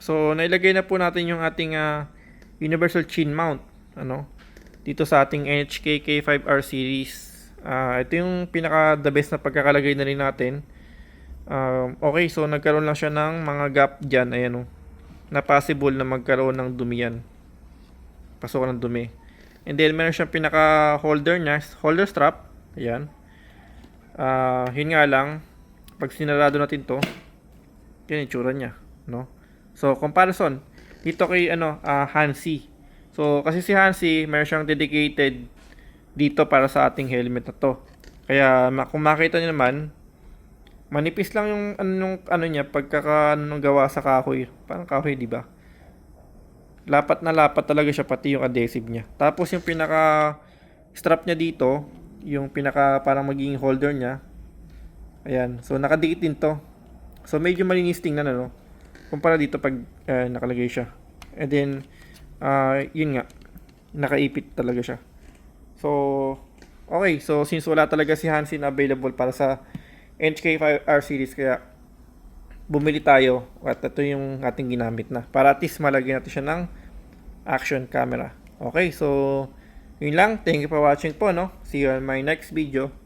So, nailagay na po natin yung ating universal chin mount, dito sa ating NHK K5R series. Ito yung pinaka the best na pagkakalagay na rin natin. Okay, so nagkaroon lang siya ng mga gap dyan, ayan na possible na magkaroon ng dumi yan. Pasok ng dumi. And then, meron siyang pinaka holder niya, holder strap, ayan. Yun nga lang, pag sinarado natin to, yan yung tsura niya, no? So, comparison dito kay Hansi. So, kasi si Hansi, meron siyang dedicated dito para sa ating helmet na to. Kaya kung makita niyo naman, manipis lang yung niya nung gawa sa kahoy. Parang kahoy, di ba? Lapat na lapat talaga siya, pati yung adhesive niya. Tapos yung pinaka strap niya dito, yung pinaka parang magiging holder niya. Ayan. So, nakadikit din to. So, medyo malinis tingnan, kumpara dito pag nakalagay siya. And then, yun nga, nakaipit talaga siya. So, okay. So, since wala talaga si Hansi na available para sa NHK5R series, kaya bumili tayo at ito yung ating ginamit na. Para at least malagyan natin siya ng action camera. Okay, so, yun lang. Thank you for watching po, See you on my next video.